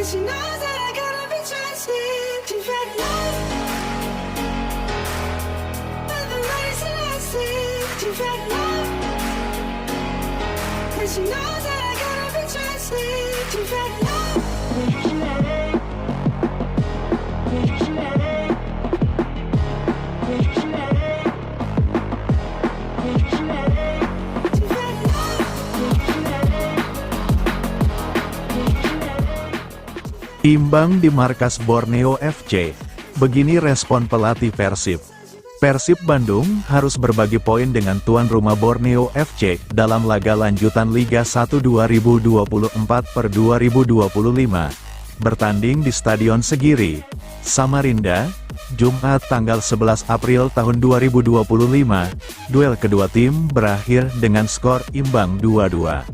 she knows that I gotta be trusted. She's ready love, but the money's elastic. She's ready love, and she knows that I gotta be trusted. She's ready love. Imbang di markas Borneo FC. Begini respon pelatih Persib. Persib Bandung harus berbagi poin dengan tuan rumah Borneo FC dalam laga lanjutan Liga 1 2024/2025. Bertanding di Stadion Segiri, Samarinda, Jumat tanggal 11 April tahun 2025. Duel kedua tim berakhir dengan skor imbang 2-2.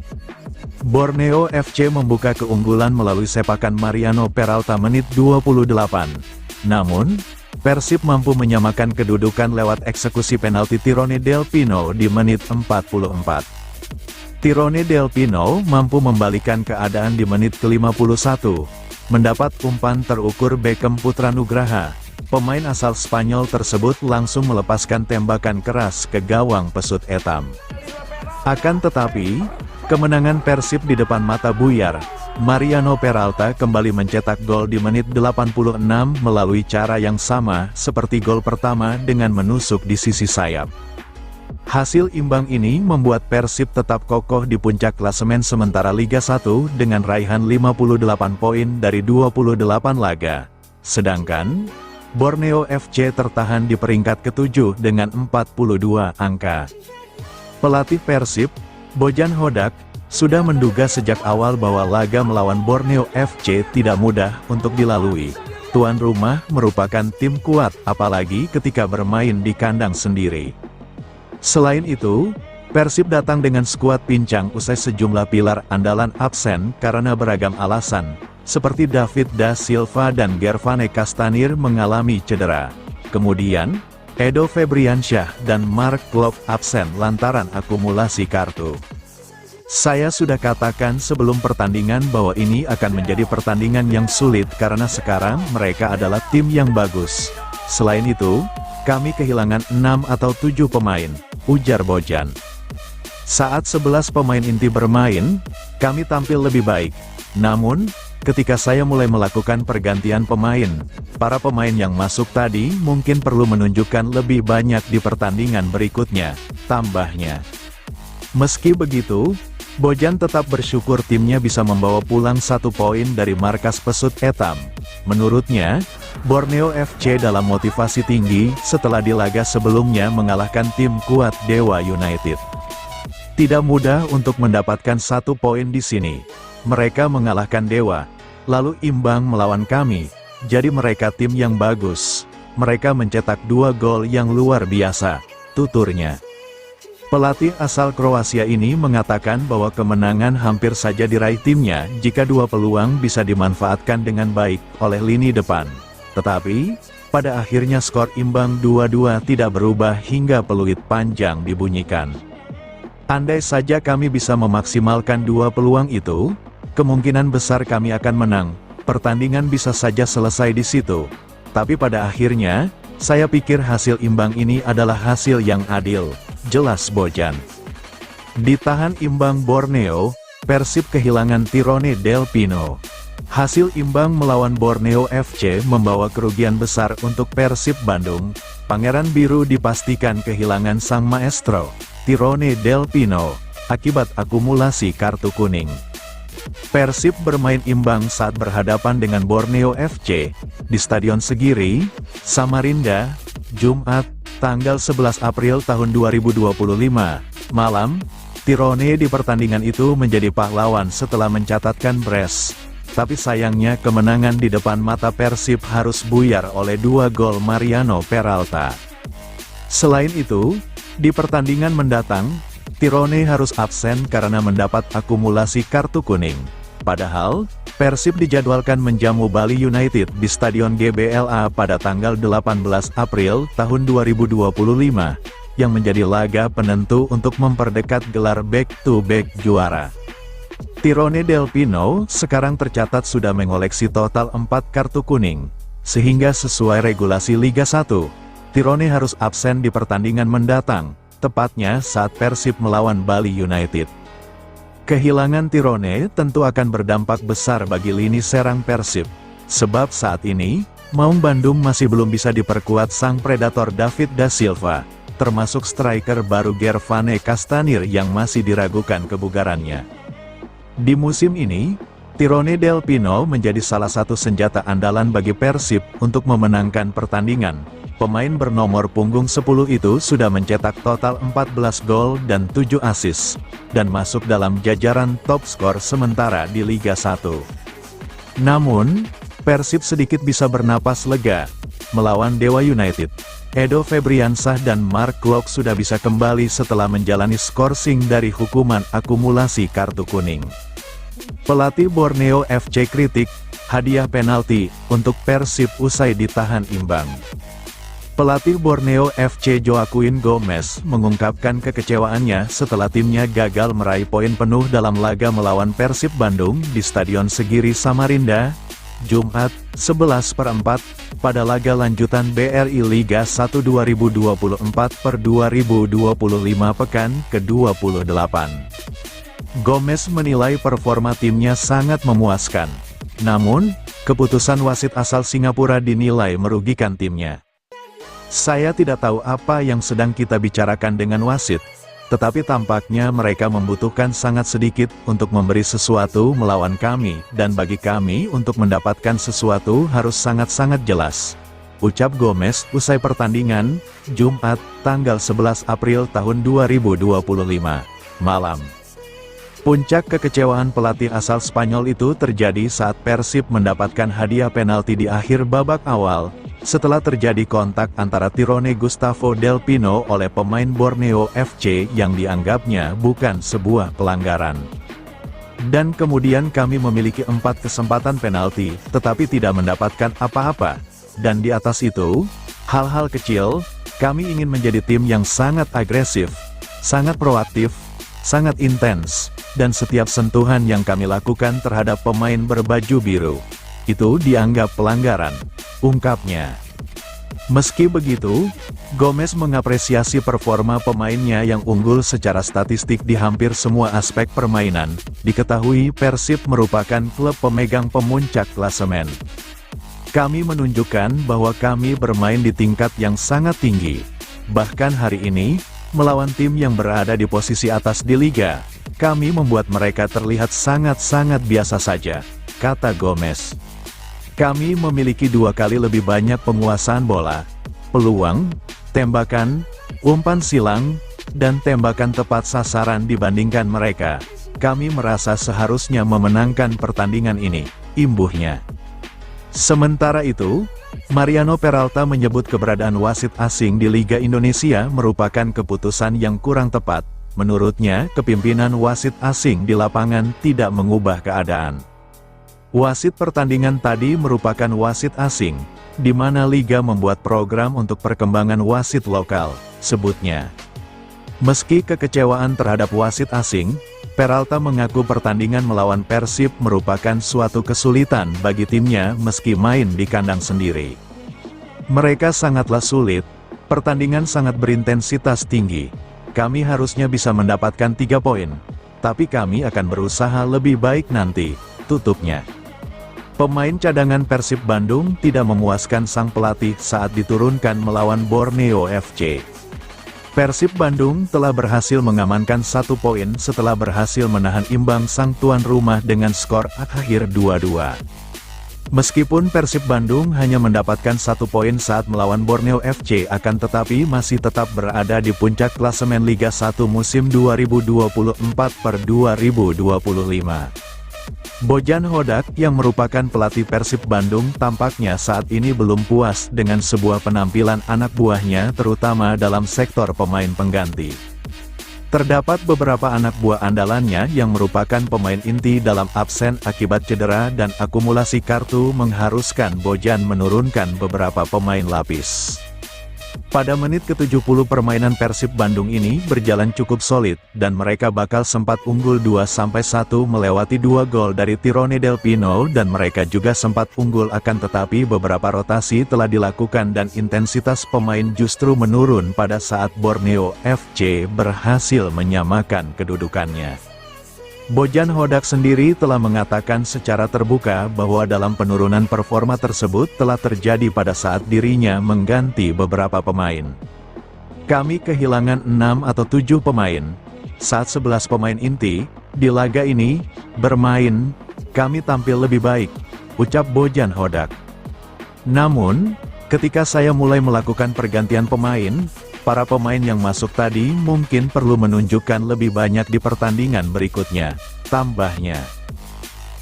Borneo FC membuka keunggulan melalui sepakan Mariano Peralta menit 28. Namun, Persib mampu menyamakan kedudukan lewat eksekusi penalti Tirone Del Pino di menit 44. Tirone Del Pino mampu membalikan keadaan di menit ke-51. Mendapat umpan terukur Beckham Putranugraha, pemain asal Spanyol tersebut langsung melepaskan tembakan keras ke gawang pesut etam. Akan tetapi, kemenangan Persib di depan mata buyar. Mariano Peralta kembali mencetak gol di menit 86 melalui cara yang sama seperti gol pertama dengan menusuk di sisi sayap. Hasil imbang ini membuat Persib tetap kokoh di puncak klasemen sementara Liga 1 dengan raihan 58 poin dari 28 laga. Sedangkan, Borneo FC tertahan di peringkat ke-7 dengan 42 angka. Pelatih Persib, Bojan Hodak, sudah menduga sejak awal bahwa laga melawan Borneo FC tidak mudah untuk dilalui. Tuan rumah merupakan tim kuat, apalagi ketika bermain di kandang sendiri. Selain itu, Persib datang dengan skuad pincang usai sejumlah pilar andalan absen karena beragam alasan, seperti David da Silva dan Gervane Castanir mengalami cedera. Kemudian, Edo Febriansyah dan Mark Klok absen lantaran akumulasi kartu. Saya sudah katakan sebelum pertandingan bahwa ini akan menjadi pertandingan yang sulit karena sekarang mereka adalah tim yang bagus. Selain itu, kami kehilangan 6 atau 7 pemain, ujar Bojan. Saat 11 pemain inti bermain, kami tampil lebih baik. Namun, ketika saya mulai melakukan pergantian pemain, para pemain yang masuk tadi mungkin perlu menunjukkan lebih banyak di pertandingan berikutnya, tambahnya. Meski begitu, Bojan tetap bersyukur timnya bisa membawa pulang 1 poin dari markas pesut etam. Menurutnya, Borneo FC dalam motivasi tinggi setelah di laga sebelumnya mengalahkan tim kuat Dewa United. Tidak mudah untuk mendapatkan 1 poin di sini. Mereka mengalahkan Dewa, lalu imbang melawan kami, jadi mereka tim yang bagus. Mereka mencetak 2 gol yang luar biasa, tuturnya. Pelatih asal Kroasia ini mengatakan bahwa kemenangan hampir saja diraih timnya jika 2 peluang bisa dimanfaatkan dengan baik oleh lini depan. Tetapi, pada akhirnya skor imbang 2-2 tidak berubah hingga peluit panjang dibunyikan. Andai saja kami bisa memaksimalkan 2 peluang itu, kemungkinan besar kami akan menang. Pertandingan bisa saja selesai di situ. Tapi pada akhirnya, saya pikir hasil imbang ini adalah hasil yang adil, jelas Bojan. Ditahan imbang Borneo, Persib kehilangan Tirone Del Pino. Hasil imbang melawan Borneo FC membawa kerugian besar untuk Persib Bandung. Pangeran Biru dipastikan kehilangan sang maestro, Tirone Del Pino, akibat akumulasi kartu kuning. Persib bermain imbang saat berhadapan dengan Borneo FC, di Stadion Segiri, Samarinda, Jumat, tanggal 11 April tahun 2025, malam. Tirone di pertandingan itu menjadi pahlawan setelah mencatatkan brace. Tapi sayangnya kemenangan di depan mata Persib harus buyar oleh 2 gol Mariano Peralta. Selain itu, di pertandingan mendatang, Tirone harus absen karena mendapat akumulasi kartu kuning. Padahal, Persib dijadwalkan menjamu Bali United di Stadion GBLA pada tanggal 18 April tahun 2025, yang menjadi laga penentu untuk memperdekat gelar back-to-back juara. Tirone Del Pino sekarang tercatat sudah mengoleksi total 4 kartu kuning, sehingga sesuai regulasi Liga 1, Tirone harus absen di pertandingan mendatang, tepatnya saat Persib melawan Bali United. Kehilangan Tirone tentu akan berdampak besar bagi lini serang Persib, sebab saat ini, Maung Bandung masih belum bisa diperkuat sang predator David da Silva, termasuk striker baru Gervane Castanir yang masih diragukan kebugarannya. Di musim ini, Tirone Del Pino menjadi salah satu senjata andalan bagi Persib untuk memenangkan pertandingan. Pemain bernomor punggung 10 itu sudah mencetak total 14 gol dan 7 assist, dan masuk dalam jajaran top skor sementara di Liga 1. Namun, Persib sedikit bisa bernapas lega. Melawan Dewa United, Edo Febriansah dan Mark Klok sudah bisa kembali setelah menjalani skorsing dari hukuman akumulasi kartu kuning. Pelatih Borneo FC kritik, hadiah penalti untuk Persib usai ditahan imbang. Pelatih Borneo FC Joaquin Gomez mengungkapkan kekecewaannya setelah timnya gagal meraih poin penuh dalam laga melawan Persib Bandung di Stadion Segiri Samarinda, Jumat, 11/4, pada laga lanjutan BRI Liga 1 2024/2025 pekan ke-28. Gomez menilai performa timnya sangat memuaskan. Namun, keputusan wasit asal Singapura dinilai merugikan timnya. Saya tidak tahu apa yang sedang kita bicarakan dengan wasit, tetapi tampaknya mereka membutuhkan sangat sedikit untuk memberi sesuatu melawan kami, dan bagi kami untuk mendapatkan sesuatu harus sangat-sangat jelas, ucap Gomez usai pertandingan, Jumat, tanggal 11 April tahun 2025, malam. Puncak kekecewaan pelatih asal Spanyol itu terjadi saat Persib mendapatkan hadiah penalti di akhir babak awal, setelah terjadi kontak antara Tirone Gustavo Del Pino oleh pemain Borneo FC yang dianggapnya bukan sebuah pelanggaran. Dan kemudian kami memiliki 4 kesempatan penalti, tetapi tidak mendapatkan apa-apa. Dan di atas itu, hal-hal kecil, kami ingin menjadi tim yang sangat agresif, sangat proaktif, sangat intens, dan setiap sentuhan yang kami lakukan terhadap pemain berbaju biru, itu dianggap pelanggaran, ungkapnya. Meski begitu, Gomez mengapresiasi performa pemainnya yang unggul secara statistik di hampir semua aspek permainan. Diketahui Persib merupakan klub pemegang pemuncak klasemen. Kami menunjukkan bahwa kami bermain di tingkat yang sangat tinggi. Bahkan hari ini, melawan tim yang berada di posisi atas di Liga, kami membuat mereka terlihat sangat-sangat biasa saja, kata Gomez. Kami memiliki 2 kali lebih banyak penguasaan bola, peluang, tembakan, umpan silang, dan tembakan tepat sasaran dibandingkan mereka. Kami merasa seharusnya memenangkan pertandingan ini, imbuhnya. Sementara itu, Mariano Peralta menyebut keberadaan wasit asing di Liga Indonesia merupakan keputusan yang kurang tepat. Menurutnya, kepimpinan wasit asing di lapangan tidak mengubah keadaan. Wasit pertandingan tadi merupakan wasit asing, di mana Liga membuat program untuk perkembangan wasit lokal, sebutnya. Meski kekecewaan terhadap wasit asing, Peralta mengaku pertandingan melawan Persib merupakan suatu kesulitan bagi timnya meski main di kandang sendiri. Mereka sangatlah sulit, pertandingan sangat berintensitas tinggi. Kami harusnya bisa mendapatkan 3 poin, tapi kami akan berusaha lebih baik nanti, tutupnya. Pemain cadangan Persib Bandung tidak memuaskan sang pelatih saat diturunkan melawan Borneo FC. Persib Bandung telah berhasil mengamankan 1 poin setelah berhasil menahan imbang sang tuan rumah dengan skor akhir 2-2. Meskipun Persib Bandung hanya mendapatkan 1 poin saat melawan Borneo FC, akan tetapi masih tetap berada di puncak klasemen Liga 1 musim 2024/2025. Bojan Hodak yang merupakan pelatih Persib Bandung tampaknya saat ini belum puas dengan sebuah penampilan anak buahnya terutama dalam sektor pemain pengganti. Terdapat beberapa anak buah andalannya yang merupakan pemain inti dalam absen akibat cedera dan akumulasi kartu mengharuskan Bojan menurunkan beberapa pemain lapis. Pada menit ke-70 permainan Persib Bandung ini berjalan cukup solid, dan mereka bakal sempat unggul 2-1 melewati 2 gol dari Tirone Del Pino dan mereka juga sempat unggul akan tetapi beberapa rotasi telah dilakukan dan intensitas pemain justru menurun pada saat Borneo FC berhasil menyamakan kedudukannya. Bojan Hodak sendiri telah mengatakan secara terbuka bahwa dalam penurunan performa tersebut telah terjadi pada saat dirinya mengganti beberapa pemain. Kami kehilangan 6 atau 7 pemain. Saat 11 pemain inti, di laga ini, bermain, kami tampil lebih baik, ucap Bojan Hodak. Namun, ketika saya mulai melakukan pergantian pemain, para pemain yang masuk tadi mungkin perlu menunjukkan lebih banyak di pertandingan berikutnya, tambahnya.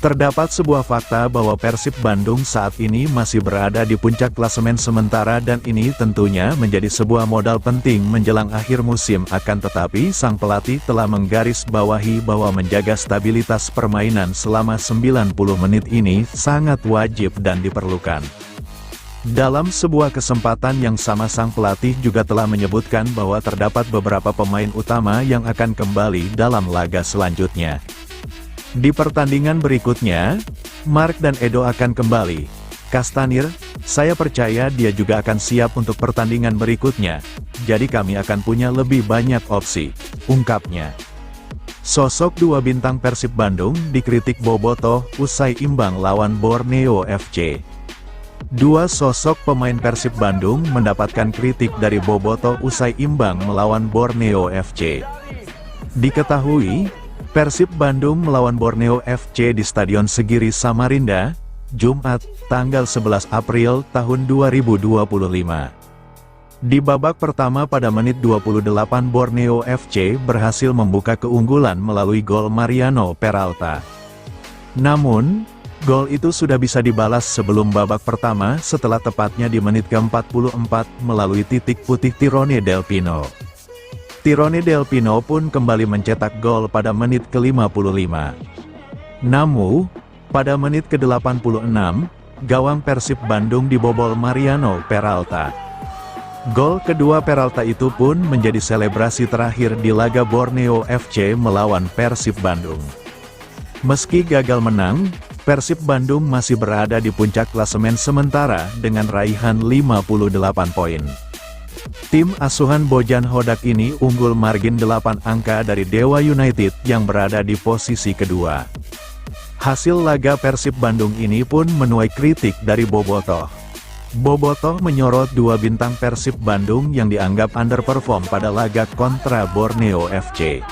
Terdapat sebuah fakta bahwa Persib Bandung saat ini masih berada di puncak klasemen sementara dan ini tentunya menjadi sebuah modal penting menjelang akhir musim akan tetapi sang pelatih telah menggarisbawahi bahwa menjaga stabilitas permainan selama 90 menit ini sangat wajib dan diperlukan. Dalam sebuah kesempatan yang sama sang pelatih juga telah menyebutkan bahwa terdapat beberapa pemain utama yang akan kembali dalam laga selanjutnya. Di pertandingan berikutnya, Mark dan Edo akan kembali. Castanir, saya percaya dia juga akan siap untuk pertandingan berikutnya, jadi kami akan punya lebih banyak opsi, ungkapnya. Sosok dua bintang Persib Bandung dikritik Bobotoh usai imbang lawan Borneo FC. Dua sosok pemain Persib Bandung mendapatkan kritik dari Bobotoh usai imbang melawan Borneo FC. Diketahui, Persib Bandung melawan Borneo FC di Stadion Segiri Samarinda, Jumat, tanggal 11 April tahun 2025. Di babak pertama pada menit 28 Borneo FC berhasil membuka keunggulan melalui gol Mariano Peralta. Namun, gol itu sudah bisa dibalas sebelum babak pertama setelah tepatnya di menit ke-44 melalui titik putih Tirone Del Pino. Tirone Del Pino pun kembali mencetak gol pada menit ke-55. Namun, pada menit ke-86, gawang Persib Bandung dibobol Mariano Peralta. Gol kedua Peralta itu pun menjadi selebrasi terakhir di laga Borneo FC melawan Persib Bandung. Meski gagal menang, Persib Bandung masih berada di puncak klasemen sementara dengan raihan 58 poin. Tim asuhan Bojan Hodak ini unggul margin 8 angka dari Dewa United yang berada di posisi kedua. Hasil laga Persib Bandung ini pun menuai kritik dari Bobotoh. Bobotoh menyorot dua bintang Persib Bandung yang dianggap underperform pada laga kontra Borneo FC.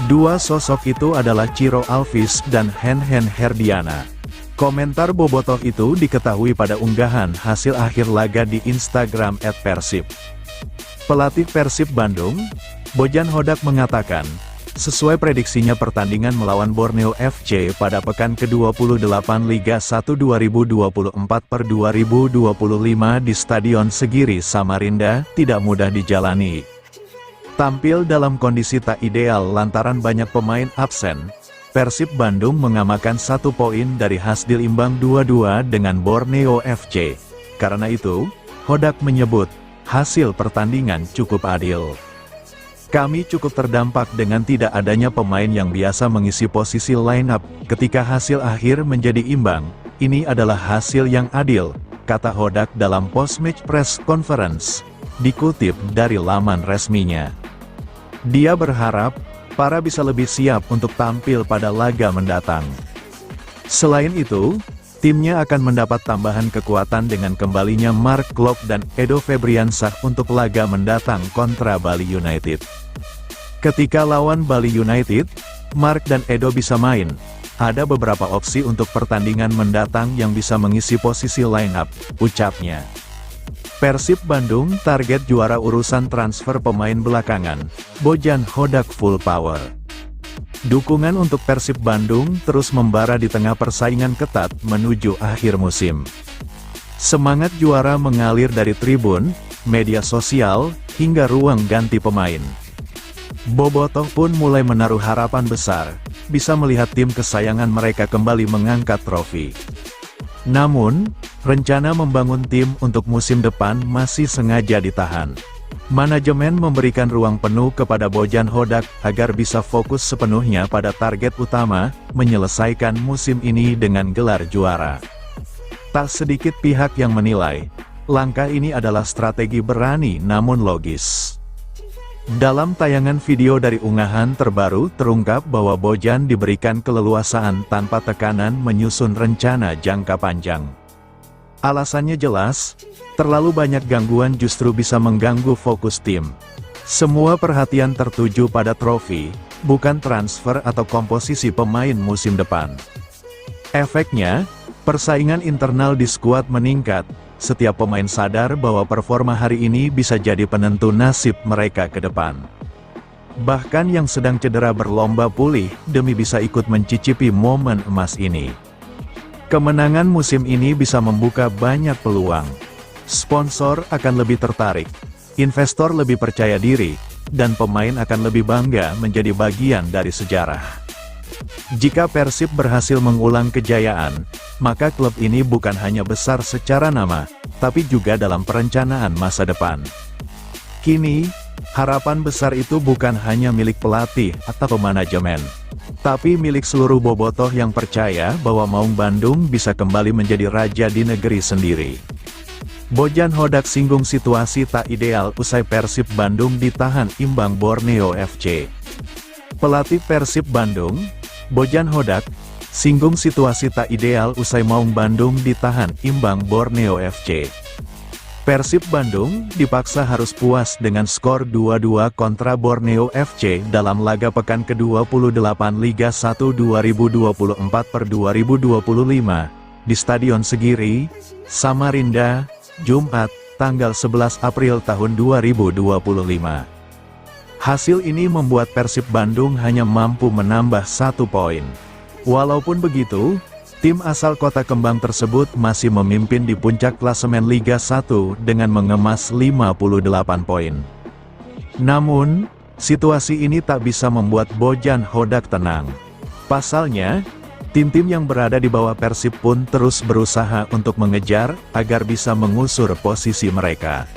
Dua sosok itu adalah Ciro Alvis dan Hen Herdiana. Komentar Bobotoh itu diketahui pada unggahan hasil akhir laga di Instagram @persib. Pelatih Persib Bandung, Bojan Hodak mengatakan, sesuai prediksinya pertandingan melawan Borneo FC pada pekan ke-28 Liga 1 2024/2025 di Stadion Segiri Samarinda tidak mudah dijalani. Tampil dalam kondisi tak ideal lantaran banyak pemain absen, Persib Bandung mengamankan 1 poin dari hasil imbang 2-2 dengan Borneo FC. Karena itu, Hodak menyebut, hasil pertandingan cukup adil. Kami cukup terdampak dengan tidak adanya pemain yang biasa mengisi posisi line up, ketika hasil akhir menjadi imbang, ini adalah hasil yang adil, kata Hodak dalam post-match press conference, dikutip dari laman resminya. Dia berharap, para bisa lebih siap untuk tampil pada laga mendatang. Selain itu, timnya akan mendapat tambahan kekuatan dengan kembalinya Mark Klok dan Edo Febriansah untuk laga mendatang kontra Bali United. Ketika lawan Bali United, Mark dan Edo bisa main. Ada beberapa opsi untuk pertandingan mendatang yang bisa mengisi posisi line up, ucapnya. Persib Bandung target juara urusan transfer pemain belakangan, Bojan Hodak full power. Dukungan untuk Persib Bandung terus membara di tengah persaingan ketat menuju akhir musim. Semangat juara mengalir dari tribun, media sosial, hingga ruang ganti pemain. Bobotoh pun mulai menaruh harapan besar, bisa melihat tim kesayangan mereka kembali mengangkat trofi. Namun, Rencana membangun tim untuk musim depan masih sengaja ditahan. Manajemen memberikan ruang penuh kepada Bojan Hodak agar bisa fokus sepenuhnya pada target utama, menyelesaikan musim ini dengan gelar juara. Tak sedikit pihak yang menilai, langkah ini adalah strategi berani namun logis. Dalam tayangan video dari unggahan terbaru terungkap bahwa Bojan diberikan keleluasaan tanpa tekanan menyusun rencana jangka panjang. Alasannya jelas, terlalu banyak gangguan justru bisa mengganggu fokus tim. Semua perhatian tertuju pada trofi, bukan transfer atau komposisi pemain musim depan. Efeknya, persaingan internal di skuad meningkat, setiap pemain sadar bahwa performa hari ini bisa jadi penentu nasib mereka ke depan. Bahkan yang sedang cedera berlomba pulih, demi bisa ikut mencicipi momen emas ini. Kemenangan musim ini bisa membuka banyak peluang. Sponsor akan lebih tertarik, investor lebih percaya diri, dan pemain akan lebih bangga menjadi bagian dari sejarah. Jika Persib berhasil mengulang kejayaan, maka klub ini bukan hanya besar secara nama, tapi juga dalam perencanaan masa depan. Kini, harapan besar itu bukan hanya milik pelatih atau manajemen, tapi milik seluruh bobotoh yang percaya bahwa Maung Bandung bisa kembali menjadi raja di negeri sendiri. Bojan Hodak singgung situasi tak ideal usai Persib Bandung ditahan imbang Borneo FC. Pelatih Persib Bandung, Bojan Hodak, singgung situasi tak ideal usai Maung Bandung ditahan imbang Borneo FC. Persib Bandung dipaksa harus puas dengan skor 2-2 kontra Borneo FC dalam laga pekan ke-28 Liga 1 2024/2025 di Stadion Segiri, Samarinda, Jumat, tanggal 11 April tahun 2025. Hasil ini membuat Persib Bandung hanya mampu menambah 1 poin. Walaupun begitu, tim asal Kota Kembang tersebut masih memimpin di puncak klasemen Liga 1 dengan mengemas 58 poin. Namun, situasi ini tak bisa membuat Bojan Hodak tenang. Pasalnya, tim-tim yang berada di bawah Persib pun terus berusaha untuk mengejar agar bisa mengusur posisi mereka.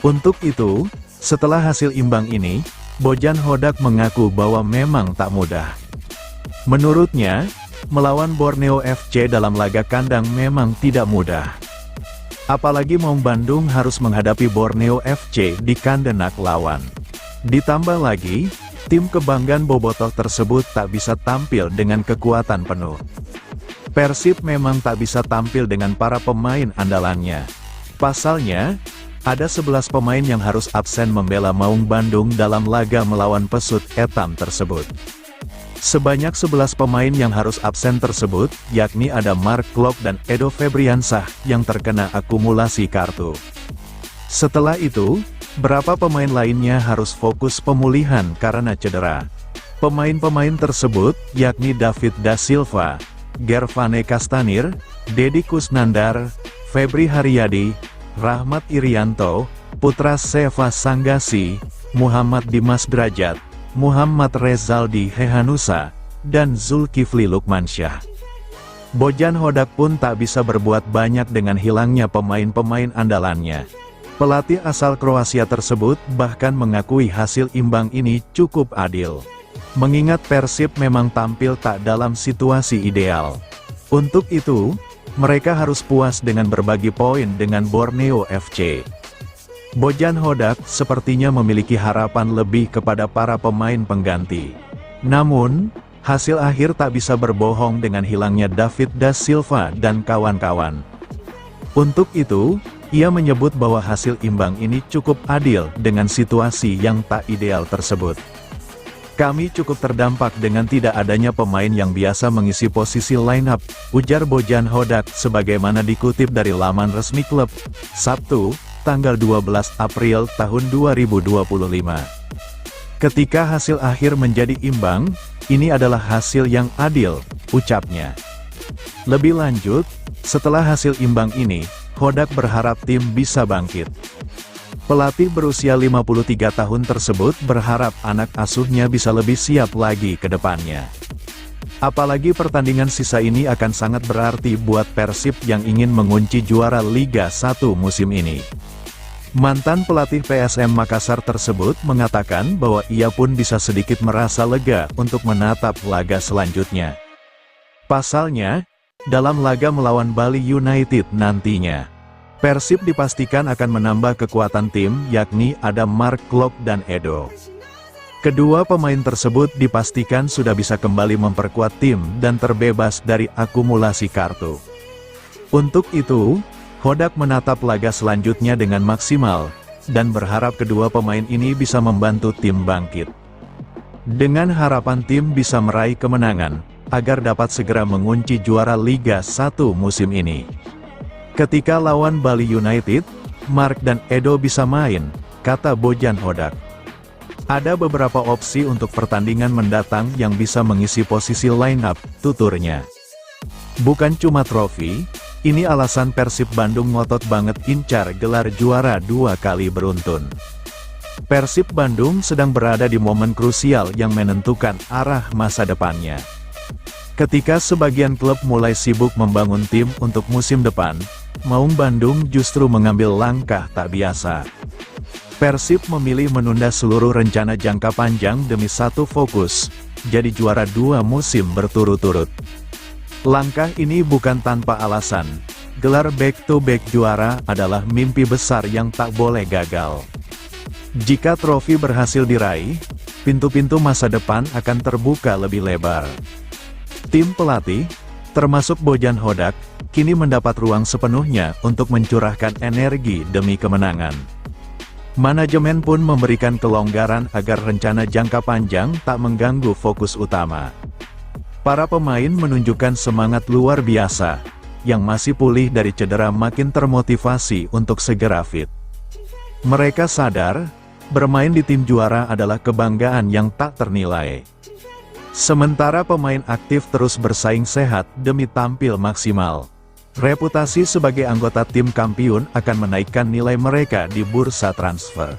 Untuk itu, setelah hasil imbang ini, Bojan Hodak mengaku bahwa memang tak mudah. Menurutnya, melawan Borneo FC dalam laga kandang memang tidak mudah. Apalagi Maung Bandung harus menghadapi Borneo FC di kandang lawan. Ditambah lagi, tim kebanggaan bobotoh tersebut tak bisa tampil dengan kekuatan penuh. Persib memang tak bisa tampil dengan para pemain andalannya. Pasalnya, ada 11 pemain yang harus absen membela Maung Bandung dalam laga melawan Pesut Etam tersebut. Sebanyak 11 pemain yang harus absen tersebut, yakni ada Mark Klok dan Edo Febriansah yang terkena akumulasi kartu. Setelah itu, berapa pemain lainnya harus fokus pemulihan karena cedera. Pemain-pemain tersebut, yakni David Da Silva, Gervane Kastanir, Deddy Kusnandar, Febri Haryadi, Rahmat Irianto, Putra Seva Sanggasi, Muhammad Dimas Derajat, Muhammad Rezaldi Hehanusa, dan Zulkifli Lukmansyah. Bojan Hodak pun tak bisa berbuat banyak dengan hilangnya pemain-pemain andalannya. Pelatih asal Kroasia tersebut bahkan mengakui hasil imbang ini cukup adil. Mengingat Persib memang tampil tak dalam situasi ideal. Untuk itu, mereka harus puas dengan berbagi poin dengan Borneo FC. Bojan Hodak sepertinya memiliki harapan lebih kepada para pemain pengganti. Namun, hasil akhir tak bisa berbohong dengan hilangnya David Da Silva dan kawan-kawan. Untuk itu, ia menyebut bahwa hasil imbang ini cukup adil dengan situasi yang tak ideal tersebut. Kami cukup terdampak dengan tidak adanya pemain yang biasa mengisi posisi line-up, ujar Bojan Hodak sebagaimana dikutip dari laman resmi klub, Sabtu, tanggal 12 April tahun 2025. Ketika hasil akhir menjadi imbang, ini adalah hasil yang adil, ucapnya. Lebih lanjut, setelah hasil imbang ini, Hodak berharap tim bisa bangkit. Pelatih berusia 53 tahun tersebut berharap anak asuhnya bisa lebih siap lagi ke depannya. Apalagi pertandingan sisa ini akan sangat berarti buat Persib yang ingin mengunci juara Liga 1 musim ini. Mantan pelatih PSM Makassar tersebut mengatakan bahwa ia pun bisa sedikit merasa lega untuk menatap laga selanjutnya. Pasalnya, dalam laga melawan Bali United nantinya, Persib dipastikan akan menambah kekuatan tim, yakni ada Mark Klok dan Edo. Kedua pemain tersebut dipastikan sudah bisa kembali memperkuat tim dan terbebas dari akumulasi kartu. Untuk itu, Hodak menatap laga selanjutnya dengan maksimal, dan berharap kedua pemain ini bisa membantu tim bangkit. Dengan harapan tim bisa meraih kemenangan, agar dapat segera mengunci juara Liga 1 musim ini. Ketika lawan Bali United, Mark dan Edo bisa main, kata Bojan Hodak. Ada beberapa opsi untuk pertandingan mendatang yang bisa mengisi posisi line-up, tuturnya. Bukan cuma trofi, ini alasan Persib Bandung ngotot banget incar gelar juara 2 kali beruntun. Persib Bandung sedang berada di momen krusial yang menentukan arah masa depannya. Ketika sebagian klub mulai sibuk membangun tim untuk musim depan, Maung Bandung justru mengambil langkah tak biasa. Persib memilih menunda seluruh rencana jangka panjang demi satu fokus, jadi juara 2 musim berturut-turut. Langkah ini bukan tanpa alasan, gelar back-to-back juara adalah mimpi besar yang tak boleh gagal. Jika trofi berhasil diraih, pintu-pintu masa depan akan terbuka lebih lebar. Tim pelatih, termasuk Bojan Hodak, kini mendapat ruang sepenuhnya untuk mencurahkan energi demi kemenangan. Manajemen pun memberikan kelonggaran agar rencana jangka panjang tak mengganggu fokus utama. Para pemain menunjukkan semangat luar biasa, yang masih pulih dari cedera makin termotivasi untuk segera fit. Mereka sadar, bermain di tim juara adalah kebanggaan yang tak ternilai. Sementara pemain aktif terus bersaing sehat demi tampil maksimal. Reputasi sebagai anggota tim kampiun akan menaikkan nilai mereka di bursa transfer.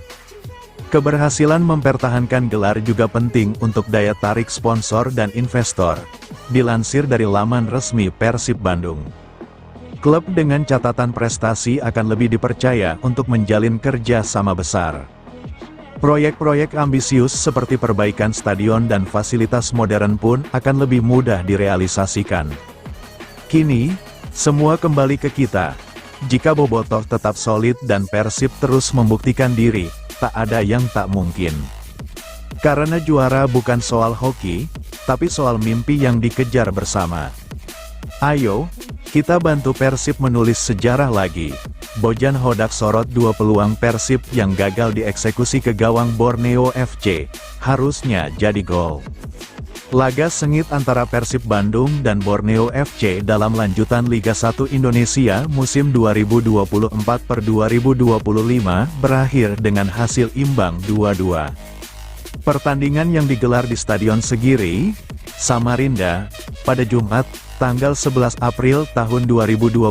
Keberhasilan mempertahankan gelar juga penting untuk daya tarik sponsor dan investor, dilansir dari laman resmi Persib Bandung. Klub dengan catatan prestasi akan lebih dipercaya untuk menjalin kerja sama besar. Proyek-proyek ambisius seperti perbaikan stadion dan fasilitas modern pun akan lebih mudah direalisasikan. Kini, semua kembali ke kita. Jika Bobotoh tetap solid dan Persib terus membuktikan diri, tak ada yang tak mungkin. Karena juara bukan soal hoki, tapi soal mimpi yang dikejar bersama. Ayo, kita bantu Persib menulis sejarah lagi. Bojan Hodak sorot 2 peluang Persib yang gagal dieksekusi ke gawang Borneo FC, harusnya jadi gol. Laga sengit antara Persib Bandung dan Borneo FC dalam lanjutan Liga 1 Indonesia musim 2024-2025 berakhir dengan hasil imbang 2-2. Pertandingan yang digelar di Stadion Segiri, Samarinda, pada Jumat, tanggal 11 April tahun 2025,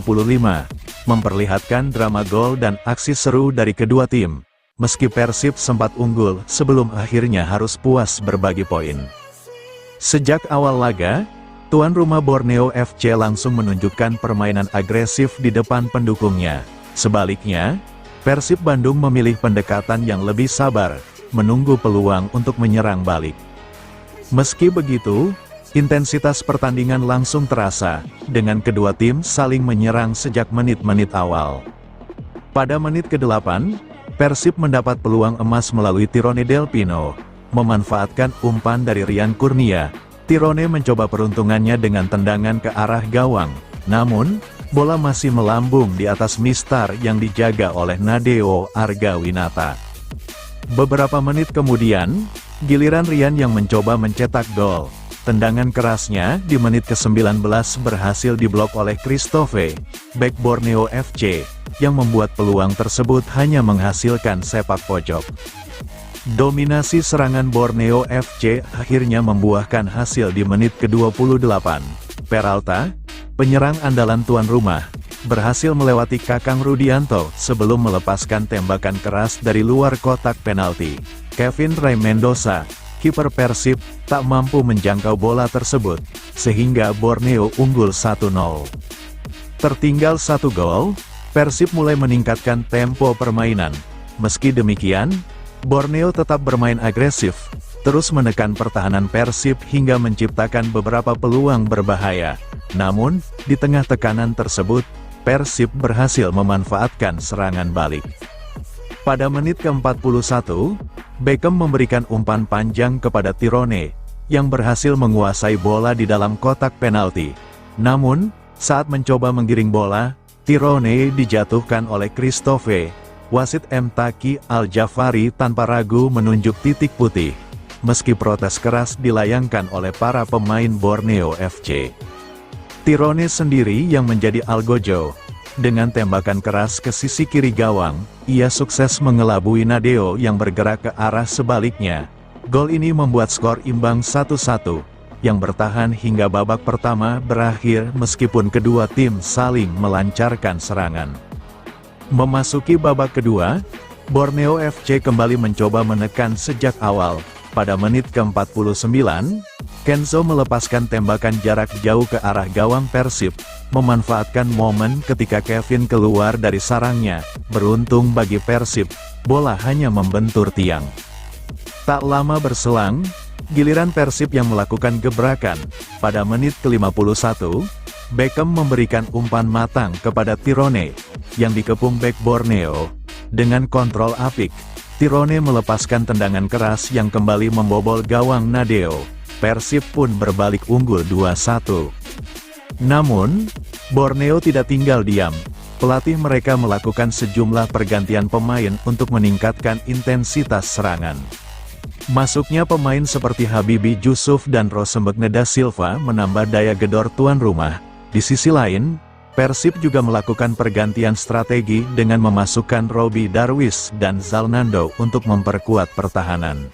memperlihatkan drama gol dan aksi seru dari kedua tim, meski Persib sempat unggul sebelum akhirnya harus puas berbagi poin. Sejak awal laga, tuan rumah Borneo FC langsung menunjukkan permainan agresif di depan pendukungnya. Sebaliknya, Persib Bandung memilih pendekatan yang lebih sabar, menunggu peluang untuk menyerang balik. Meski begitu, intensitas pertandingan langsung terasa, dengan kedua tim saling menyerang sejak menit-menit awal. Pada menit ke-8, Persib mendapat peluang emas melalui Tirone Del Pino. Memanfaatkan umpan dari Rian Kurnia, Tirone mencoba peruntungannya dengan tendangan ke arah gawang, namun, bola masih melambung di atas mistar yang dijaga oleh Nadeo Argawinata. Beberapa menit kemudian, giliran Rian yang mencoba mencetak gol. Tendangan kerasnya di menit ke-19 berhasil diblok oleh Christophe, bek Borneo FC, yang membuat peluang tersebut hanya menghasilkan sepak pojok. Dominasi serangan Borneo FC akhirnya membuahkan hasil di menit ke-28. Peralta, penyerang andalan tuan rumah, berhasil melewati Kakang Rudianto sebelum melepaskan tembakan keras dari luar kotak penalti. Kevin Ray Mendoza, kiper Persib tak mampu menjangkau bola tersebut, sehingga Borneo unggul 1-0. Tertinggal 1 gol, Persib mulai meningkatkan tempo permainan. Meski demikian, Borneo tetap bermain agresif, terus menekan pertahanan Persib hingga menciptakan beberapa peluang berbahaya. Namun, di tengah tekanan tersebut, Persib berhasil memanfaatkan serangan balik. Pada menit ke-41, Beckham memberikan umpan panjang kepada Tirone, yang berhasil menguasai bola di dalam kotak penalti. Namun, saat mencoba menggiring bola, Tirone dijatuhkan oleh Christophe. Wasit Mtaki Al-Jafari tanpa ragu menunjuk titik putih, meski protes keras dilayangkan oleh para pemain Borneo FC. Tirone sendiri yang menjadi algojo. Dengan tembakan keras ke sisi kiri gawang, ia sukses mengelabui Nadeo yang bergerak ke arah sebaliknya. Gol ini membuat skor imbang 1-1, yang bertahan hingga babak pertama berakhir meskipun kedua tim saling melancarkan serangan. Memasuki babak kedua, Borneo FC kembali mencoba menekan sejak awal. Pada menit ke-49, Kenzo melepaskan tembakan jarak jauh ke arah gawang Persib, memanfaatkan momen ketika Kevin keluar dari sarangnya. Beruntung bagi Persib, bola hanya membentur tiang. Tak lama berselang, giliran Persib yang melakukan gebrakan. Pada menit ke-51, Beckham memberikan umpan matang kepada Tirone, yang dikepung bek Borneo. Dengan kontrol apik, Tirone melepaskan tendangan keras yang kembali membobol gawang Nadeo. Persib pun berbalik unggul 2-1. Namun, Borneo tidak tinggal diam. Pelatih mereka melakukan sejumlah pergantian pemain untuk meningkatkan intensitas serangan. Masuknya pemain seperti Habibi Jusuf dan Rosenberg da Silva menambah daya gedor tuan rumah. Di sisi lain, Persib juga melakukan pergantian strategi dengan memasukkan Robbie Darwish dan Zalnando untuk memperkuat pertahanan.